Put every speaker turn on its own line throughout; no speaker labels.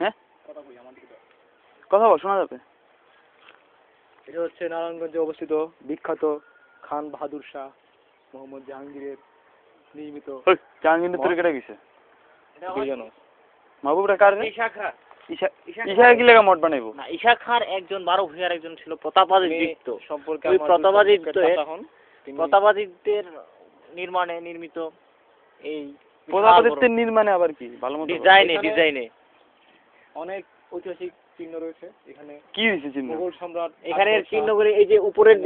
হ্যাঁ কথা বল, শোনা যাবে।
এটা হচ্ছে নারায়ণগঞ্জে অবস্থিত বিখ্যাত খান বাহাদুর শাহ মোহাম্মদ জাহাঙ্গীরের নির্মিত।
জাহাঙ্গীর তোর কেটে গেছে মাহবুবরা কার
ঈশা খাঁ।
ঈশা কি লেগা মঠ বানাইবো
না, ঈশা খাঁর একজন 12 ভূঁইয়ার একজন ছিল প্রতাপাদিত্য
সম্পর্কে
ওই প্রতাপাদিত্যের নির্মিত এই
প্রতাপাদিত্যের নির্মাণে আবার কি ভালো মতো
ডিজাইনে
অনেক ঐতিহাসিক চিহ্ন রয়েছে এখানে।
কি হয়েছে চিহ্ন?
মোগল সম্রাট
এখানে চিহ্নগুলি এই যে উপরের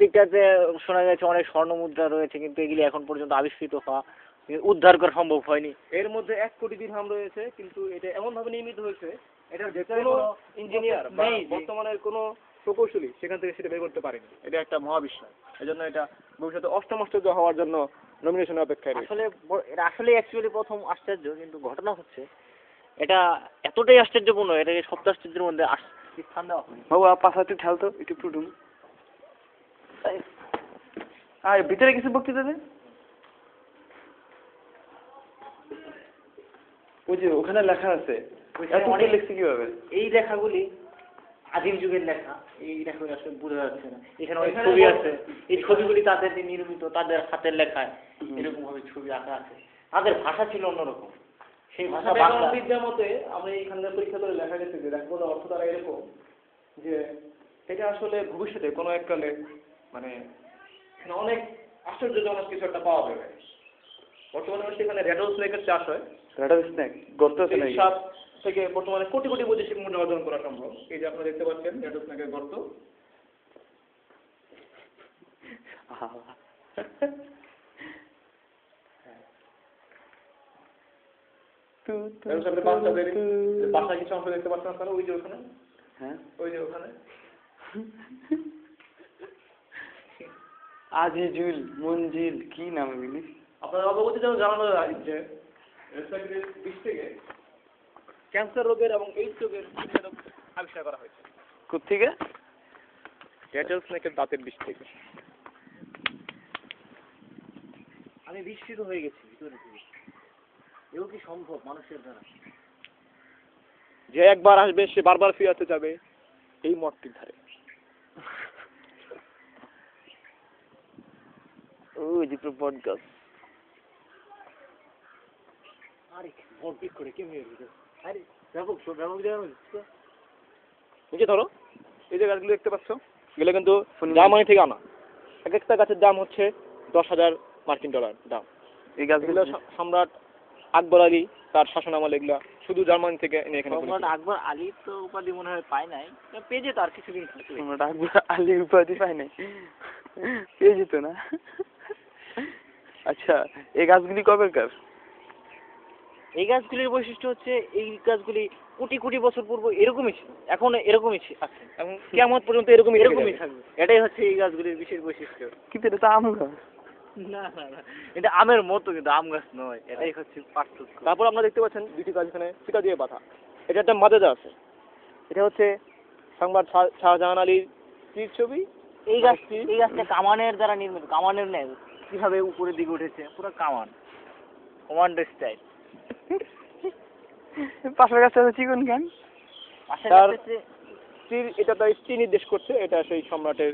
দিকটাতে শোনা যাচ্ছে অনেক স্বর্ণ মুদ্রা রয়েছে, কিন্তু এগুলি এখন পর্যন্ত আবিষ্কৃত হওয়া উদ্ধার করা সম্ভব হয়নি।
এর মধ্যে 1 কোটি দিরহাম রয়েছে, কিন্তু এটা এমন ভাবে নির্মিত হয়েছে এটার ভেতরে কোনো ইঞ্জিনিয়ার বা বর্তমানের কোনো প্রকৌশলী সেখান থেকে সেটা বের করতে পারেনি। এটা একটা মহাবিস্ময়। এজন্য এটা ভবিষ্যতে অষ্টম আশ্চর্য হওয়ার জন্য নমিনেশনের অপেক্ষায় রয়েছে।
আসলে অ্যাকচুয়ালি প্রথম আশ্চর্য, কিন্তু ঘটনা হচ্ছে এটা এতটাই আশ্চর্যপূর্ণ, এটাকে সপ্তাহ আশ্চর্যের মধ্যে স্থান দেওয়া হয়।
বাবা পাশাতে ঠেলতো একটু টুটুম। আর ভিতরে কিছু বক্তৃতা দে। ওই যে ওখানে লেখা আছে, অনেক লিখছি কিভাবে?
এই লেখাগুলি আদিম যুগের লেখা, এই লেখাগুলি আসলে বোঝা যাচ্ছে না। এখানে অনেক ছবি আছে, এই ছবিগুলি তাদের নির্মিত, তাদের হাতের লেখায় এরকম ভাবে ছবি আঁকা আছে। তাদের ভাষা ছিল অন্যরকম, সেই ভাষা বাংলা।
বিদ্যা মতে আমরা এখানকার পরীক্ষা করে লেখা গেছে যে লেখাগুলো অর্থ দ্বারা এরকম যে এটা আসলে ভবিষ্যতে কোনো এককালে মানে অনেক আশ্চর্যজনক কিছু একটা পাওয়া যাবে। বর্তমানে সেখানে রেডল স্নেকের চাষ হয়।
রেডল স্নেক গর্ত আছে নাকি?
সাপ থেকে বর্তমানে কোটি কোটি বৈদেশিক মুদ্রা অর্জন করা সম্ভব। এই যে আপনারা দেখতে পাচ্ছেন রেডল স্নেকের গর্ত। বাসা কিছু অংশ দেখতে পাচ্ছেন আপনারা, ওই যে ওখানে।
হ্যাঁ
ওই যে ওখানে
আজিজুল মঞ্জিল কি নাম এগুলি?
আপনাদের অবগতির জন্য জানানো যায় যে বিষ থেকে ক্যান্সার রোগের এবং এইডস রোগের আবিষ্কার করা হয়েছে।
কোত্থেকে?
রেডল স্নেকের দাঁতের বিষ থেকে।
আমি বিস্মিত হয়ে গেছি ভিতরে থেকে, এও কি সম্ভব মানুষের দ্বারা?
যে একবার আসবে সে বারবার ফিরে আসতে যাবে এই মঠটির ধারে।
ওই যে পডকাস্ট
আরে বড় করে কেমন হয়ে গেল? আরে ব্যাপক জানো
নিচে ধরো, এই যে গাছগুলো দেখতে পাচ্ছ, এগুলো কিন্তু জার্মানি থেকে আনা। এক একটা গাছের দাম হচ্ছে 10,000 মার্কিন ডলার দাম।
এই গাছগুলো
সম্রাট আকবর আলী তার শাসনামলে এগুলা শুধু জার্মানি থেকে এনে এখানে।
সম্রাট আকবর আলী তো উপাধি মনে হয় পায় নাই, পেয়ে যেত আর কিছুদিন।
সম্রাট আকবর আলী উপাধি পায় নাই, পেয়ে যেত না। আচ্ছা এই গাছগুলি কবেকার?
এই গাছগুলির বৈশিষ্ট্য হচ্ছে এই গাছগুলি কোটি কোটি বছর পূর্বে এরকমই ছিল, এখন এরকমই আছে এবং কিয়ামত পর্যন্ত এরকমই থাকবে। এটাই হচ্ছে এই গাছগুলির বিশেষ বৈশিষ্ট্য।
কিন্তু এটা তো আম গাছ।
না না না, এটা আমের মতো কিন্তু আম গাছ নয়, এটাই হচ্ছে পার্থক্য।
তারপর আপনারা দেখতে পাচ্ছেন দুটি গাছ এখানে ফিতা দিয়ে বাঁধা। এটা একটা মাজাজা আছে, এটা হচ্ছে সম্রাট শাহজাহান আলীর স্ত্রীর ছবি।
এই গাছটা কামানের দ্বারা নির্মিত, কামানের নেই কিভাবে উপরের দিকে উঠেছে, পুরো কমান্ডার স্টাইল।
পাশের গাছটা চিকন গান,
তার স্ত্রীর, এটা তার স্ত্রী নির্দেশ করছে, এটা সেই সম্রাটের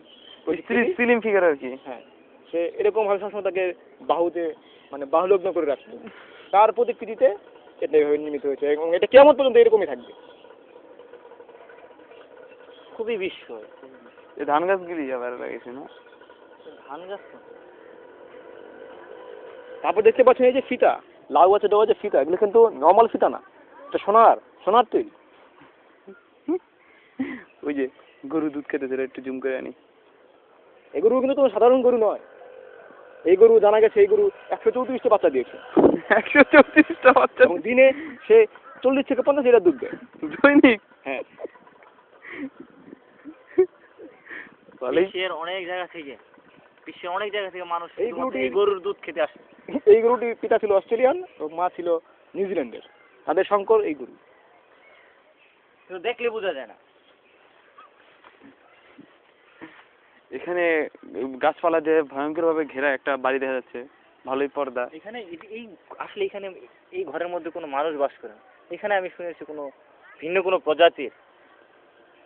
স্লিম ফিগার আর কি।
হ্যাঁ, সে এরকম ভাবে সবসময় তাকে বাহুতে মানে বাহুলগ্ন করে রাখছে। তার প্রতিকৃতিতে এটা এইভাবে নির্মিত হয়েছে এবং এটা কিয়ামত পর্যন্ত এরকমই থাকবে।
খুবই বিস্ময়।
এই ধান গাছগুলি আবার লাগিয়েছে না?
ধান গাছ।
তারপর দেখতে পাচ্ছেন এই যে ফিতা, লাউ গাছে দেওয়া যে ফিতা, এগুলো কিন্তু নর্মাল ফিতা না, এটা সোনার তৈরি।
ওই যে গরু দুধ খেতে ধরে একটু জুম করে আনি।
এই গরু কিন্তু তোমার সাধারণ গরু নয়। এই গরু জানা গেছে এই গরু 134টা বাচ্চা দিয়েছে।
134টা বাচ্চা?
এবং দিনে সে 40 থেকে 50 লিটার দুধ দেয়
দৈনিক।
হ্যাঁ,
বিশ্বের অনেক জায়গা থেকে মানুষ এই গরুর দুধ খেতে আসে।
এই গরুটির পিতা ছিল অস্ট্রেলিয়ান এবং মা ছিল নিউজিল্যান্ডের। তাদের সংকর এই গরু।
দেখলে বোঝা যায় না।
এখানে গাছপালা দিয়ে ভয়ঙ্কর ভাবে ঘেরা একটা বাড়ি দেখা যাচ্ছে। ভালোই পর্দা।
এখানে এই আসলে এখানে এই ঘরের মধ্যে কোনো মানুষ বাস করে না। এখানে আমি শুনেছি কোনো ভিন্ন কোনো প্রজাতির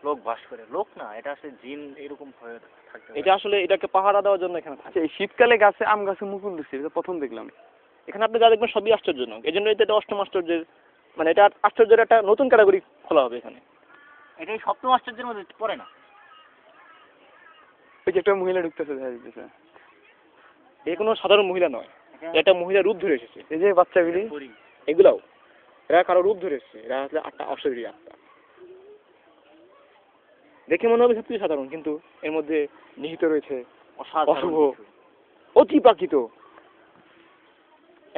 লোক বাস করে। লোক না, এটা আসলে জিন এরকম হয়ে থাকে।
এটা আসলে এটাকে পাহারা দেওয়ার জন্য এখানে থাকে।
আচ্ছা, এই শীতকালে গাছে আম গাছে মুকুল দিচ্ছে, এটা প্রথম দেখলাম।
এখানে আপনি যা দেখবেন সবই আশ্চর্যজনক। এই জন্য এটা অষ্টম আশ্চর্যের, মানে এটা আশ্চর্যের একটা নতুন ক্যাটাগরি খোলা হবে এখানে।
এটা এই সপ্তম আশ্চর্যের মধ্যে পড়ে না।
ওই যে একটা মহিলা ঢুকতেছে দেখা যাচ্ছে,
এ কোনো সাধারণ মহিলা নয়, এটা মহিলা রূপ ধরে এসেছে।
এই যে বাচ্চাগুলি,
এগুলাও এরা কারো রূপ ধরে এসেছে। এরা আসলে আটটা অশরীরী আত্মা। দেখে মনে হবে সত্যি সাধারণ, কিন্তু এর মধ্যে নিহিত রয়েছে অশুভ, অতিপ্রাকৃত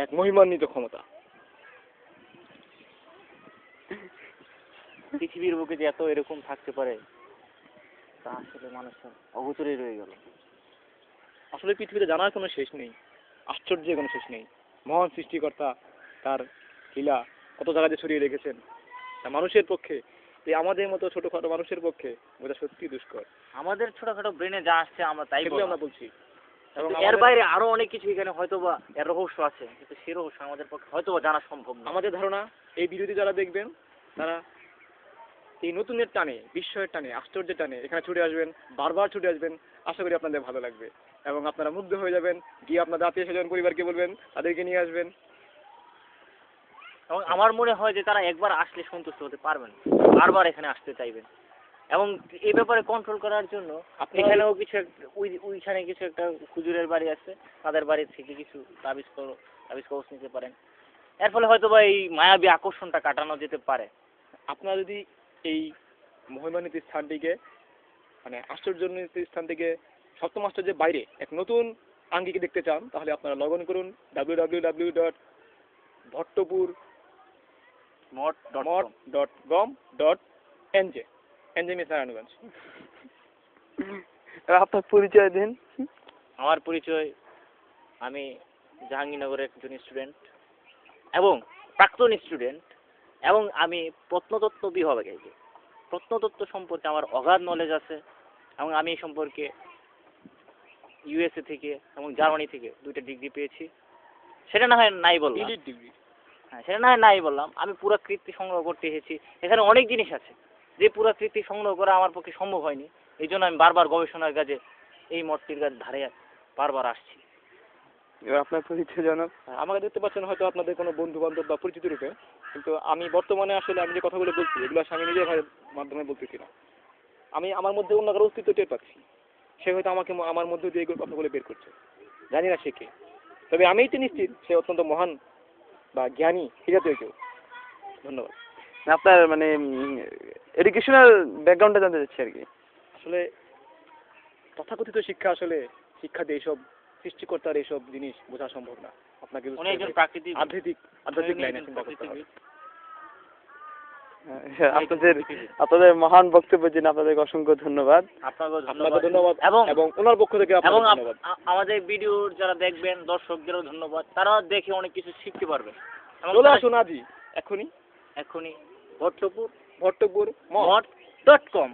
এক মহিমান্বিত ক্ষমতা।
পৃথিবীর বুকে যে এত এরকম থাকতে পারে তা আসলে মানুষের অগোচরেই রয়ে গেল।
আসলে পৃথিবীতে জানার কোনো শেষ নেই, আশ্চর্যের কোনো শেষ নেই। মহান সৃষ্টিকর্তা তার লীলা কত জায়গাতে ছড়িয়ে রেখেছেন, তা মানুষের পক্ষে, এই আমাদের মতো ছোটখাটো মানুষের পক্ষে বোঝা সত্যি দুষ্কর।
আমাদের ছোটখাটো ব্রেনে যা আসছে আমরা তাই
সেগুলো আমরা বলছি, এবং
এর বাইরে আরো অনেক কিছু এখানে হয়তোবা এর রহস্য আছে, কিন্তু সেই রহস্য আমাদের পক্ষে হয়তোবা জানা সম্ভব না।
আমাদের ধারণা এই বিরোধী যারা দেখবেন তারা এই নতুনের টানে, বিস্ময়ের টানে, আশ্চর্যের টানে এখানে ছুটে আসবেন, বারবার ছুটে আসবেন। আশা করি আপনাদের ভালো লাগবে এবং আপনারা মুগ্ধ হয়ে যাবেন। গিয়ে আপনাদের আত্মীয় স্বজন পরিবারকে বলবেন, তাদেরকে নিয়ে আসবেন।
এবং আমার মনে হয় যে তারা একবার আসলে সন্তুষ্ট হতে পারবেন, বারবার এখানে আসতে চাইবেন। এবং এই ব্যাপারে কন্ট্রোল করার জন্য এখানেও কিছু ওইখানে কিছু একটা হুজুরের বাড়ি আছে, তাদের বাড়ি থেকে কিছু তাবিজ কবজ নিতে পারেন। এর ফলে হয়তোবা এই মায়াবী আকর্ষণটা কাটানো যেতে পারে।
আপনারা যদি এই মহিমান্বিত স্থানটিকে, মানে আশ্চর্যজনক স্থান থেকে সপ্তম আশ্চর্যের বাইরে এক নতুন আঙ্গিকে দেখতে চান, তাহলে আপনারা লগ ইন করুন www.bhattapur.com.nj। NJ miss Narayanganj.
আপনার পরিচয় দিন।
আমার পরিচয়, আমি জাহাঙ্গীরনগরের একজন স্টুডেন্ট এবং প্রাক্তন স্টুডেন্ট, এবং আমি প্রত্নতত্ত্ব বিভাগে। প্রত্নতত্ত্ব সম্পর্কে আমার অগাধ নলেজ আছে এবং আমি এই সম্পর্কে ইউএসএ থেকে এবং জার্মানি থেকে 2টা ডিগ্রি পেয়েছি। সেটা না হয় নাই বললাম,
ডিগ্রি,
হ্যাঁ সেটা না হয় নাই বললাম, আমি পুরাকৃতি সংগ্রহ করতে এসেছি। এখানে অনেক জিনিস আছে যে পুরাকৃতি সংগ্রহ করা আমার পক্ষে সম্ভব হয়নি। এই জন্য আমি বারবার গবেষণার কাজে এই মঠটির ধারে বারবার আসছি।
এবার আপনার পরিচয় জানান।
আমাকে দেখতে পাচ্ছেন হয়তো আপনাদের কোনো বন্ধু বান্ধব বা পরিচিত রূপে, কিন্তু আমি বর্তমানে আসলে আমি যে কথাগুলো বলছি এগুলো আমি নিজের মাধ্যমে বলতেছি না। আমি আমার মধ্যে অন্য কারো অস্তিত্ব টের পাচ্ছি। সে হয়তো আমাকে আমার মধ্যে দিয়ে এগুলো কথাগুলো বের করছে, জানি না সে কে, তবে আমি তো নিশ্চিত সে অত্যন্ত মহান বা জ্ঞানী এই জাতীয় কেউ। ধন্যবাদ।
আপনার মানে এডুকেশনাল ব্যাকগ্রাউন্ডটা জানতে চাচ্ছি আর কি।
আসলে তথাকথিত শিক্ষা, আসলে শিক্ষা দিয়ে এইসব সৃষ্টিকর্তার এইসব জিনিস বোঝা সম্ভব না। আপনাকে
একজন প্রাকৃতিক
আধ্যাত্মিক লাইনে চিন্তা করতে হবে।
আপনাদের মহান বক্তব্যের জন্য আপনাদেরকে অসংখ্য ধন্যবাদ।
আপনাকে ধন্যবাদ এবং ওনার পক্ষ থেকে
এবং
ধন্যবাদ।
আমাদের ভিডিও যারা দেখবেন দর্শকদেরও ধন্যবাদ, তারা দেখে অনেক কিছু শিখতে পারবে।
চলে আসুন আজই, এখনই
ভট্টপুর
ভট্টপুর
মঠ.com